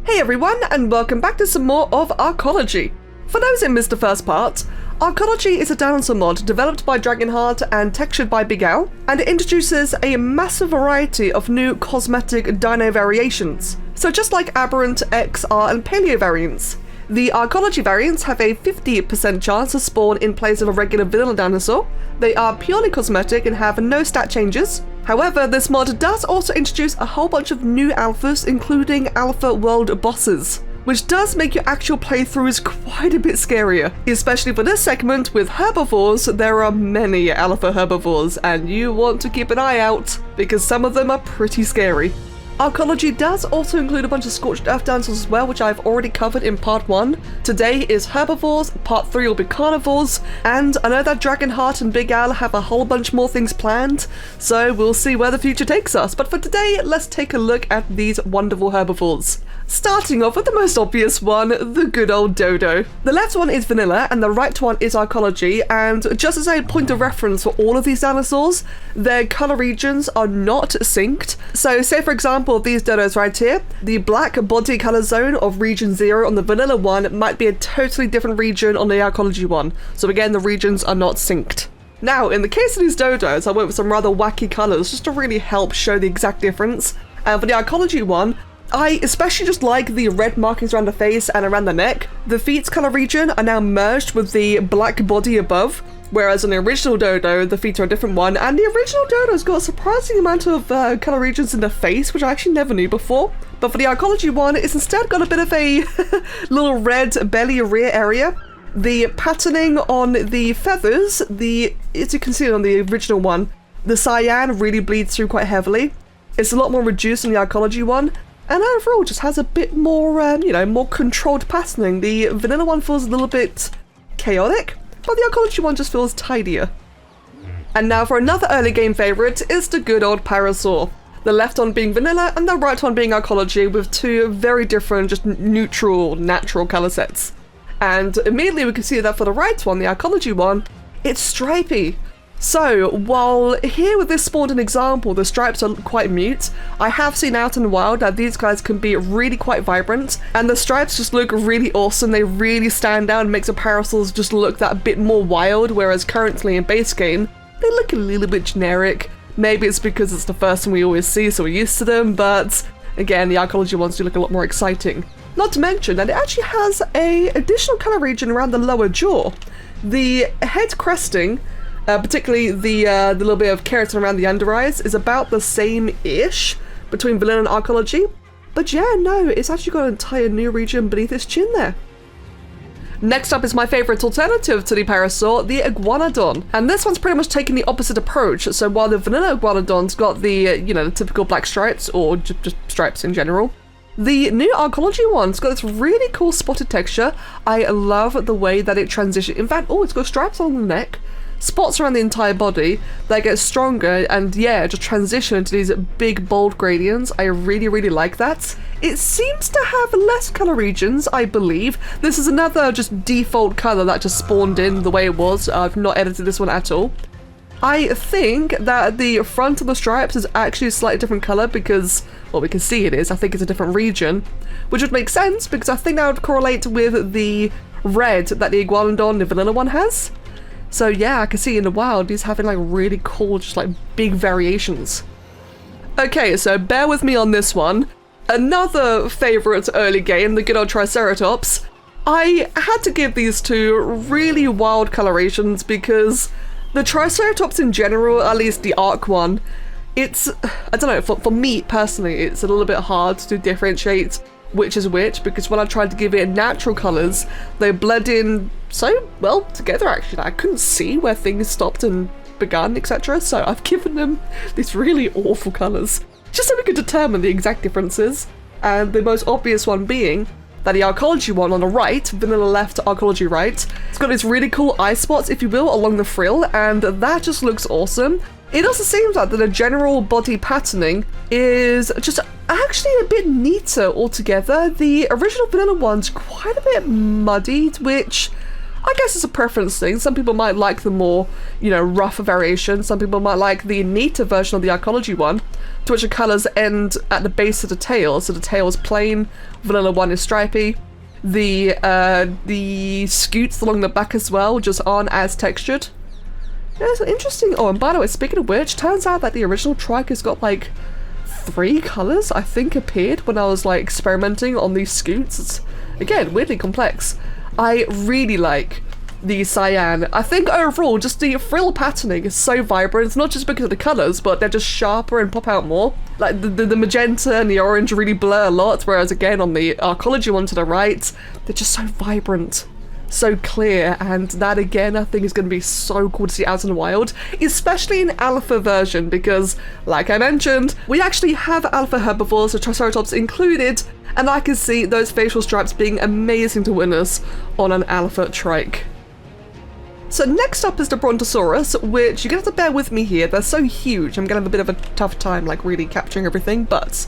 Hey everyone, and welcome back to some more of ARKOLOGY. For those who missed the first part, ARKOLOGY is a dinosaur mod developed by DragonHeart and textured by Big Al, and it introduces a massive variety of new cosmetic dino variations. So just like Aberrant, XR, and Paleo variants, the ARKOLOGY variants have a 50% chance to spawn in place of a regular vanilla dinosaur. They are purely cosmetic and have no stat changes. However, this mod does also introduce a whole bunch of new alphas, including alpha world bosses, which does make your actual playthroughs quite a bit scarier. Especially for this segment with herbivores, there are many alpha herbivores, and you want to keep an eye out because some of them are pretty scary. ARKOLOGY does also include a bunch of Scorched Earth dinosaurs as well, which I've already covered in part 1. Today is herbivores, part 3 will be carnivores, and I know that DragonHeart and Big Al have a whole bunch more things planned, so we'll see where the future takes us. But for today, let's take a look at these wonderful herbivores. Starting off with the most obvious one, the good old Dodo. The left one is vanilla and the right one is ARKOLOGY, and just as a point of reference for all of these dinosaurs, their color regions are not synced. So say for example these dodos right here, the black body color zone of region 0 on the vanilla one might be a totally different region on the ARKOLOGY one. So again, the regions are not synced. Now, in the case of these dodos, I went with some rather wacky colors just to really help show the exact difference. And for the ARKOLOGY one, I especially just like the red markings around the face and around the neck. The feet's color region are now merged with the black body above, whereas on the original Dodo, the feet are a different one, and the original Dodo's got a surprising amount of color regions in the face, which I actually never knew before. But for the ARKOLOGY one, it's instead got a bit of a little red belly rear area. The patterning on the feathers, as you can see on the original one, the cyan really bleeds through quite heavily. It's a lot more reduced in the ARKOLOGY one. And overall just has a bit more, more controlled patterning. The vanilla one feels a little bit chaotic, but the ARKOLOGY one just feels tidier. And now for another early game favourite is the good old Parasaur. The left one being vanilla and the right one being ARKOLOGY, with two very different, just neutral, natural colour sets. And immediately we can see that for the right one, the ARKOLOGY one, it's stripy. So, while here with this spawned an example, the stripes are quite mute, I have seen out in the wild that these guys can be really quite vibrant, and the stripes just look really awesome. They really stand out and makes the Parasaurs just look that bit more wild, whereas currently in base game, they look a little bit generic. Maybe it's because it's the first one we always see, so we're used to them, but again, the ARKOLOGY ones do look a lot more exciting. Not to mention that it actually has an additional colour region around the lower jaw. The head cresting, particularly the little bit of keratin around the under eyes, is about the same-ish between vanilla and ARKOLOGY. But yeah, no, it's actually got an entire new region beneath its chin there. Next up is my favourite alternative to the Parasaur, the Iguanodon. And this one's pretty much taking the opposite approach. So while the vanilla Iguanodon's got the, the typical black stripes, or just stripes in general, the new ARKOLOGY one's got this really cool spotted texture. I love the way that it transitions. In fact, it's got stripes on the neck, spots around the entire body that get stronger, and yeah, just transition into these big bold gradients. I really, really like that. It seems to have less color regions, I believe. This is another just default color that just spawned in the way it was. I've not edited this one at all. I think that the front of the stripes is actually a slightly different color because, well, we can see it is. I think it's a different region, which would make sense because I think that would correlate with the red that the Iguanodon, the vanilla one, has. So yeah, I can see in the wild he's having like really cool, just like big variations. Okay, so bear with me on this one. Another favourite early game, the good old Triceratops. I had to give these two really wild colorations because the Triceratops in general, at least the ARK one, it's, I don't know, for me personally, it's a little bit hard to differentiate which is which, because when I tried to give it natural colours, they blend in so well together actually that I couldn't see where things stopped and began, etc. So I've given them these really awful colours, just so we could determine the exact differences. And the most obvious one being that the ARKOLOGY one on the right, vanilla left, ARKOLOGY right, it's got these really cool eye spots, if you will, along the frill, and that just looks awesome. It also seems like that the general body patterning is just actually a bit neater altogether. The original vanilla one's quite a bit muddied, which I guess it's a preference thing. Some people might like the more, you know, rougher variation. Some people might like the neater version of the ARKOLOGY one, to which the colours end at the base of the tail. So the tail is plain, vanilla one is stripy. The scoots along the back as well just aren't as textured. Yeah, it's interesting. Oh, and by the way, speaking of which, turns out that the original trike has got like 3 colours, I think, appeared when I was like experimenting on these scoots. It's, again, weirdly complex. I really like the cyan. I think overall, just the frill patterning is so vibrant. It's not just because of the colours, but they're just sharper and pop out more. Like the magenta and the orange really blur a lot, whereas again on the ARKOLOGY one to the right, they're just so vibrant, so clear, and that again I think is going to be so cool to see out in the wild, especially in alpha version, because like I mentioned, we actually have alpha herbivores, the Triceratops included, and I can see those facial stripes being amazing to witness on an alpha trike. So next up is the Brontosaurus, which you're gonna have to bear with me here, they're so huge, I'm gonna have a bit of a tough time like really capturing everything, but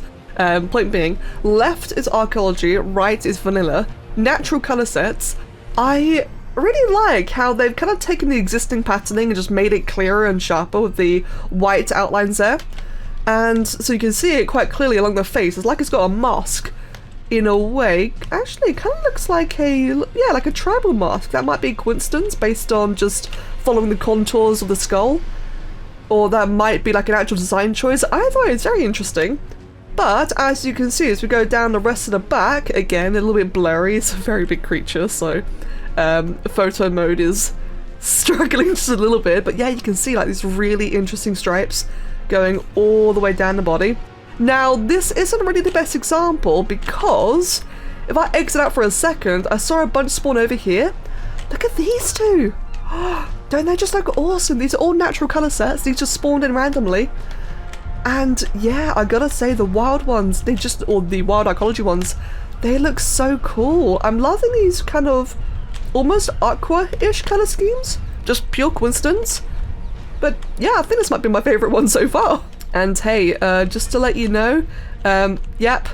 point being, left is ARKOLOGY, right is vanilla, natural colour sets. I really like how they've kind of taken the existing patterning and just made it clearer and sharper with the white outlines there. And so you can see it quite clearly along the face. It's like it's got a mask in a way. Actually, it kind of looks like like a tribal mask. That might be a coincidence based on just following the contours of the skull. Or that might be like an actual design choice. Either way, it's very interesting. But as you can see, as we go down the rest of the back, again, a little bit blurry. It's a very big creature, so photo mode is struggling just a little bit. But yeah, you can see like these really interesting stripes going all the way down the body. Now, this isn't really the best example because if I exit out for a second, I saw a bunch spawn over here. Look at these two. Don't they just look awesome? These are all natural color sets. These just spawned in randomly. And yeah, I gotta say the wild ones, or the wild ARKOLOGY ones, they look so cool. I'm loving these kind of almost aqua-ish color schemes. Just pure coincidence. But yeah, I think this might be my favorite one so far. And hey, just to let you know, yep.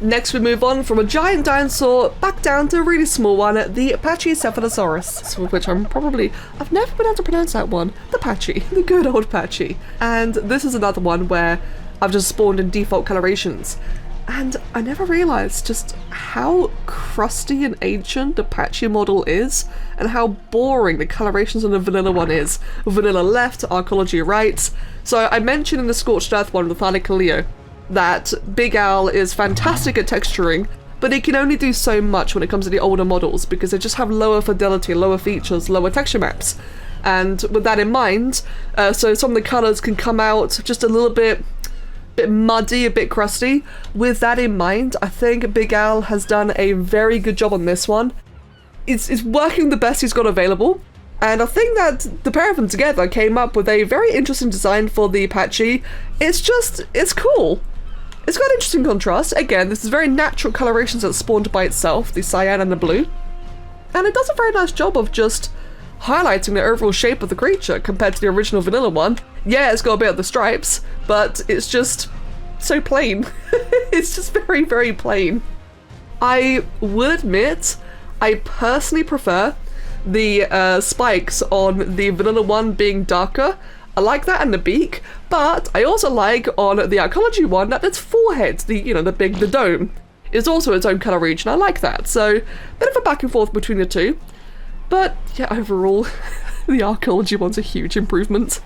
Next we move on from a giant dinosaur back down to a really small one, the Pachycephalosaurus, which I've never been able to pronounce that one. The Pachy, the good old Pachy. And this is another one where I've just spawned in default colorations. And I never realized just how crusty and ancient the Pachy model is, and how boring the colorations on the vanilla one is. Vanilla left, ARKOLOGY right. So I mentioned in the Scorched Earth one with Leo that Big Al is fantastic at texturing, but he can only do so much when it comes to the older models because they just have lower fidelity, lower features, lower texture maps. And with that in mind, so some of the colours can come out just a little bit muddy, a bit crusty. With that in mind, I think Big Al has done a very good job on this one. It's working the best he's got available, and I think that the pair of them together came up with a very interesting design for the Pachy. It's cool. It's got interesting contrast. Again, this is very natural colorations that spawned by itself, the cyan and the blue. And it does a very nice job of just highlighting the overall shape of the creature compared to the original vanilla one. Yeah, it's got a bit of the stripes, but it's just so plain. It's just very, very plain. I will admit, I personally prefer the spikes on the vanilla one being darker. I like that and the beak, but I also like on the ARKOLOGY one that its forehead, the dome, is also its own colour region. I like that. So, bit of a back and forth between the two. But yeah, overall, the ARKOLOGY one's a huge improvement.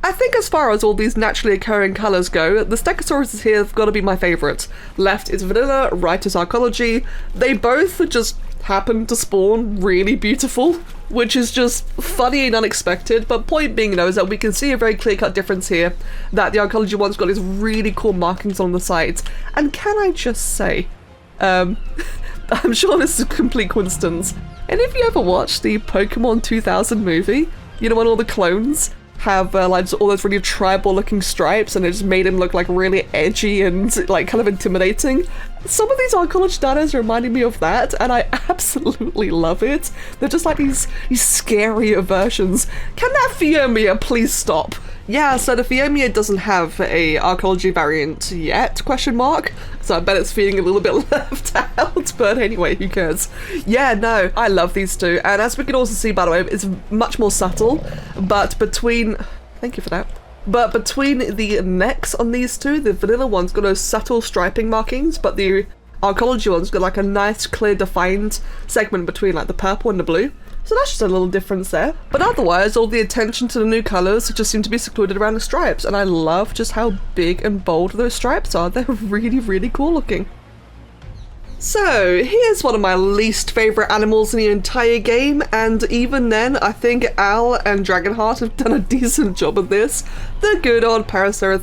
I think as far as all these naturally occurring colours go, the Stegosaurus here have got to be my favourite. Left is vanilla, right is ARKOLOGY. They both just happen to spawn really beautiful, which is just funny and unexpected, but point being though is that we can see a very clear-cut difference here, that the ARKOLOGY one's got these really cool markings on the sides. And can I just say, I'm sure this is a complete coincidence, and if you ever watched the Pokemon 2000 movie, you know when all the clones have like all those really tribal looking stripes and it just made him look like really edgy and like kind of intimidating? Some of these ARKOLOGY dinos are reminding me of that, and I absolutely love it. They're just like these scarier versions. Can that Fiumia please stop? Yeah, so the Phiomia doesn't have a ARKOLOGY variant yet, question mark. So I bet it's feeling a little bit left out, but anyway, who cares? Yeah, no, I love these two. And as we can also see, by the way, it's much more subtle, but between... Thank you for that. But between the necks on these two, the vanilla one's got those subtle striping markings, but the ARKOLOGY one's got like a nice, clear, defined segment between like the purple and the blue. So that's just a little difference there. But otherwise, all the attention to the new colours just seem to be secluded around the stripes. And I love just how big and bold those stripes are. They're really, really cool looking. So here's one of my least favourite animals in the entire game. And even then, I think Al and DragonHeart have done a decent job of this. The good old Paracer,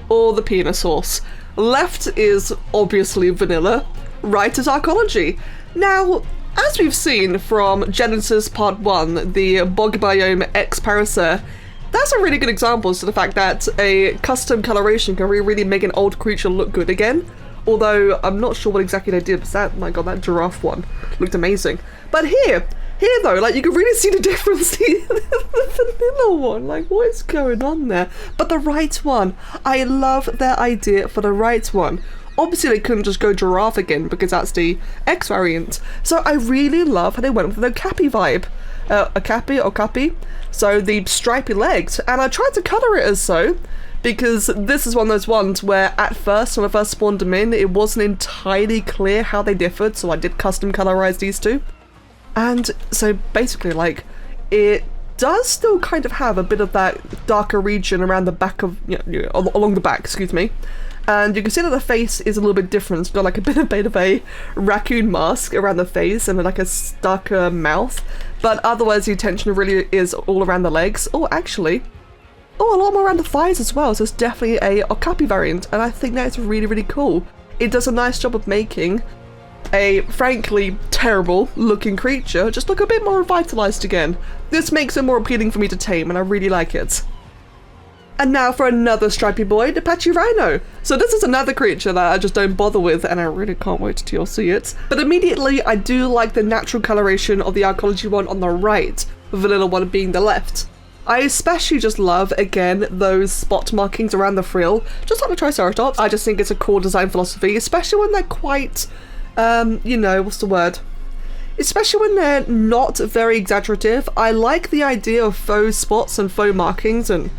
or the Penosaurus. Left is obviously vanilla. Right is ARKOLOGY. Now, as we've seen from Genesis Part 1, the bog biome X Paracer, that's a really good example to the fact that a custom coloration can really make an old creature look good again. Although I'm not sure what exactly they did, but that, my god, that giraffe one looked amazing. But here though, like you can really see the difference, the vanilla one, like what is going on there? But the right one, I love their idea for the right one. Obviously they couldn't just go giraffe again because that's the X variant. So I really love how they went with the Cappy vibe. Cappy. So the stripy legs. And I tried to colour it as so, because this is one of those ones where at first, when I first spawned them in, it wasn't entirely clear how they differed, so I did custom colorize these two. And so basically, like, it does still kind of have a bit of that darker region around the back of, along the back, excuse me. And you can see that the face is a little bit different. It's got like a bit of a raccoon mask around the face and like a darker mouth. But otherwise the attention really is all around the legs. Oh, actually, a lot more around the thighs as well. So it's definitely a Okapi variant. And I think that's really, really cool. It does a nice job of making a frankly terrible looking creature just look a bit more revitalized again. This makes it more appealing for me to tame and I really like it. And now for another stripy boy, the Pachyrhino. So this is another creature that I just don't bother with and I really can't wait till you'll see it. But immediately I do like the natural coloration of the ARKOLOGY one on the right, the vanilla one being the left. I especially just love, again, those spot markings around the frill, just like the Triceratops. I just think it's a cool design philosophy, especially when they're quite, what's the word? Especially when they're not very exaggerative. I like the idea of faux spots and faux markings and,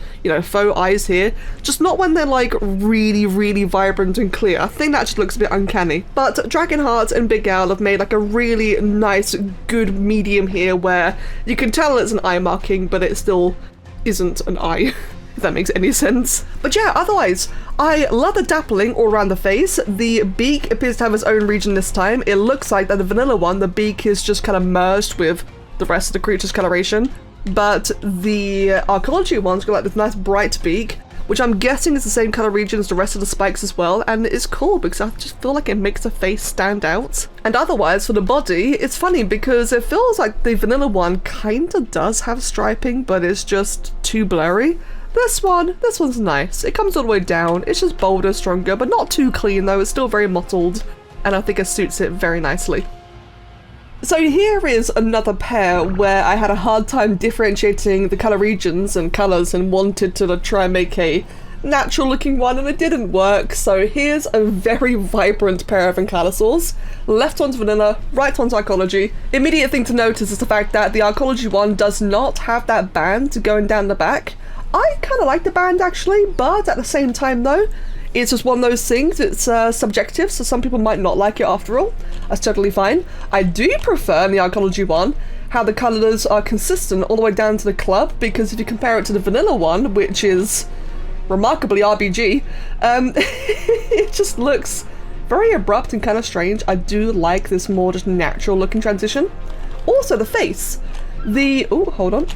faux eyes here. Just not when they're like really, really vibrant and clear. I think that just looks a bit uncanny. But DragonHeart and Big Al have made like a really nice, good medium here where you can tell it's an eye marking, but it still isn't an eye. If that makes any sense. But yeah, otherwise, I love the dappling all around the face. The beak appears to have its own region this time. It looks like that the vanilla one, the beak is just kind of merged with the rest of the creature's coloration. But the ARKOLOGY one's got like this nice bright beak, which I'm guessing is the same color region as the rest of the spikes as well, and it's cool because I just feel like it makes the face stand out. And otherwise, for the body, it's funny because it feels like the vanilla one kinda does have striping, but it's just too blurry. This one's nice. It comes all the way down. It's just bolder, stronger, but not too clean though. It's still very mottled, and I think it suits it very nicely. So here is another pair where I had a hard time differentiating the color regions and colors and wanted to try and make a natural looking one and it didn't work. So here's a very vibrant pair of Ankylosaurs. Left one's vanilla, right one's ARKOLOGY. Immediate thing to notice is the fact that the ARKOLOGY one does not have that band going down the back. I kind of like the band actually, but at the same time though, it's just one of those things, it's subjective, so some people might not like it after all. That's totally fine. I do prefer in the ARKOLOGY one how the colours are consistent all the way down to the club, because if you compare it to the vanilla one, which is remarkably RBG, it just looks very abrupt and kind of strange. I do like this more just natural looking transition. Also the face. Hold on.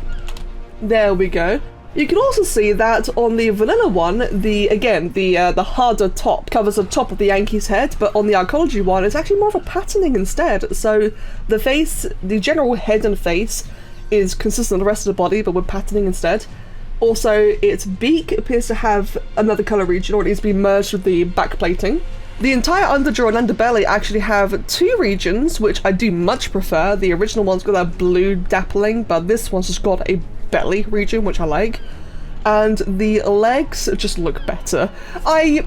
There we go. You can also see that on the vanilla one, the harder top covers the top of the Yankee's head, but on the ARKOLOGY one, it's actually more of a patterning instead. So the face, the general head and face is consistent with the rest of the body, but with patterning instead. Also, its beak appears to have another colour region, or it needs to be merged with the back plating. The entire underjaw and underbelly actually have two regions, which I do much prefer. The original one's got that blue dappling, but this one's just got a belly region, which I like. and the legs just look better. I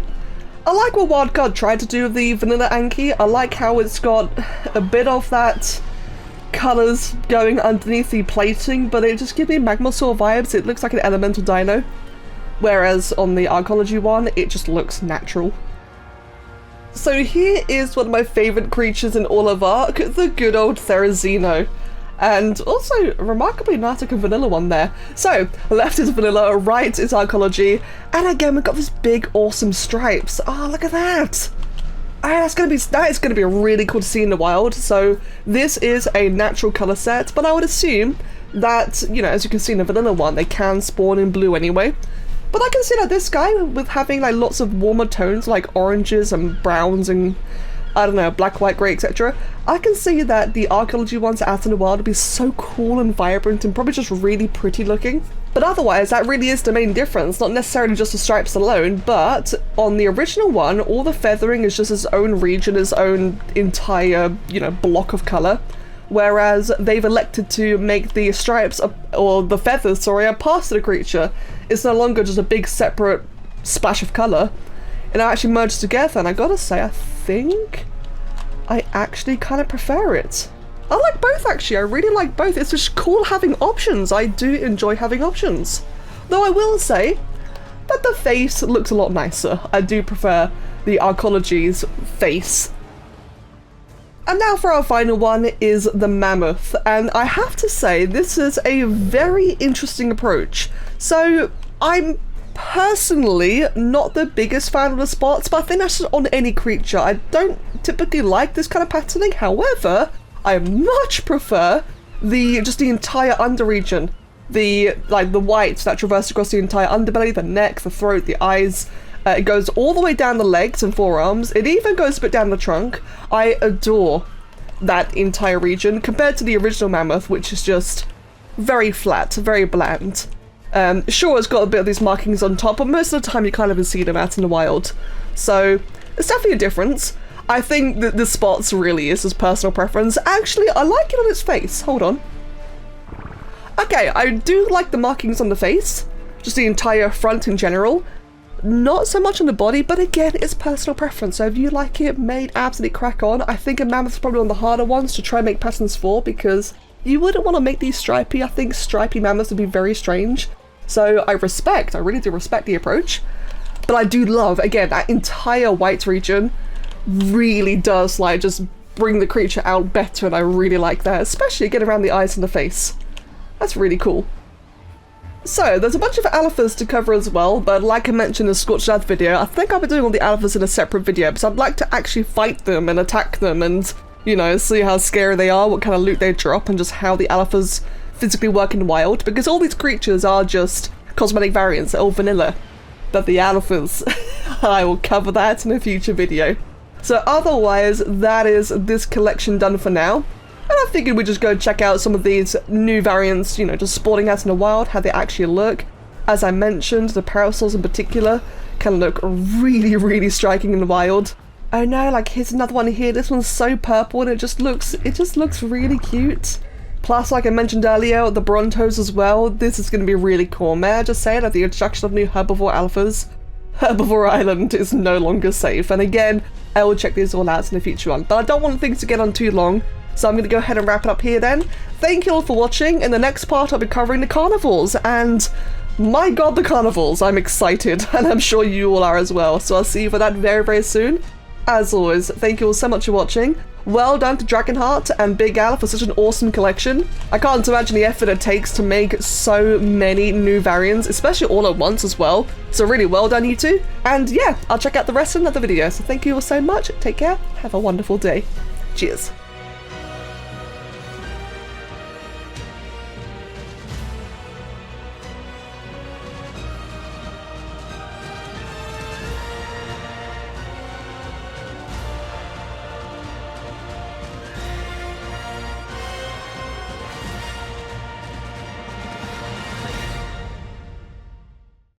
like what Wildcard tried to do with the vanilla Anky. I like how it's got a bit of that colours going underneath the plating, but it just gives me Mammoth vibes. It looks like an elemental dino, whereas on the ARKOLOGY one, it just looks natural. So here is one of my favourite creatures in all of ARK, the good old Therizino. And also, remarkably nice looking vanilla one there. So, left is vanilla, right is ARKOLOGY, and again we've got this big awesome stripes. Oh, look at that! That is gonna be really cool to see in the wild. So this is a natural colour set, but I would assume that, you know, as you can see in the vanilla one, they can spawn in blue anyway. But I can see that this guy, with having like lots of warmer tones like oranges and browns and I don't know, black, white, grey, etc. I can see that the ARKOLOGY ones out in the wild would be so cool and vibrant and probably just really pretty looking. But otherwise, that really is the main difference, not necessarily just the stripes alone, but on the original one, all the feathering is just its own region, its own entire, you know, block of colour. Whereas they've elected to make the stripes, or the feathers, sorry, a part of the creature. It's no longer just a big separate splash of colour. And it actually merged together, and I gotta say, I think I actually kind of prefer it. I like both actually, I really like both. It's just cool having options. I do enjoy having options. Though I will say that the face looks a lot nicer. I do prefer the ARKOLOGY's face. And now for our final one is the Mammoth. And I have to say, this is a very interesting approach. So I'm personally not the biggest fan of the spots, but I think that's just on any creature. I don't typically like this kind of patterning. However, I much prefer the entire underregion, the white that traverses across the entire underbelly, the neck, the throat, the eyes. It goes all the way down the legs and forearms. It even goes a bit down the trunk. I adore that entire region compared to the original Mammoth, which is just very flat, very bland. Sure, it's got a bit of these markings on top, but most of the time you can't even see them out in the wild. So it's definitely a difference. I think that the spots really is his personal preference. Actually, I like it on its face. Hold on. Okay, I do like the markings on the face, just the entire front in general. Not so much on the body, but again, it's personal preference. So if you like it, mate, absolutely crack on. I think a Mammoth's probably one of the harder ones to try and make patterns for, because you wouldn't want to make these stripy. I think stripy Mammoths would be very strange. So I really do respect the approach. But I do love, again, that entire white region really does like just bring the creature out better, and I really like that, especially again around the eyes and the face. That's really cool. So there's a bunch of alphas to cover as well, but like I mentioned in the Scorched Earth video, I think I'll be doing all the alphas in a separate video because I'd like to actually fight them and attack them and, you know, see how scary they are, what kind of loot they drop, and just how the alphas physically work in the wild, because all these creatures are just cosmetic variants, they're all vanilla. But the alphas, I will cover that in a future video. So otherwise, that is this collection done for now. And I figured we'd just go check out some of these new variants, you know, just spawning out in the wild, how they actually look. As I mentioned, the Parasaurs in particular can look really, really striking in the wild. Oh no, like here's another one here. This one's so purple and it just looks really cute. Plus, like I mentioned earlier, the Brontos as well. This is going to be really cool. May I just say that the introduction of new herbivore alphas, Herbivore Island is no longer safe. And again, I will check these all out in the future one. But I don't want things to get on too long, so I'm going to go ahead and wrap it up here then. Thank you all for watching. In the next part, I'll be covering the carnivores. And my god, the carnivores. I'm excited. And I'm sure you all are as well. So I'll see you for that very, very soon. As always, thank you all so much for watching. Well done to DragonHeart and Big Al for such an awesome collection. I can't imagine the effort it takes to make so many new variants, especially all at once as well. So really well done, you two. And yeah, I'll check out the rest of another video. So thank you all so much. Take care. Have a wonderful day. Cheers.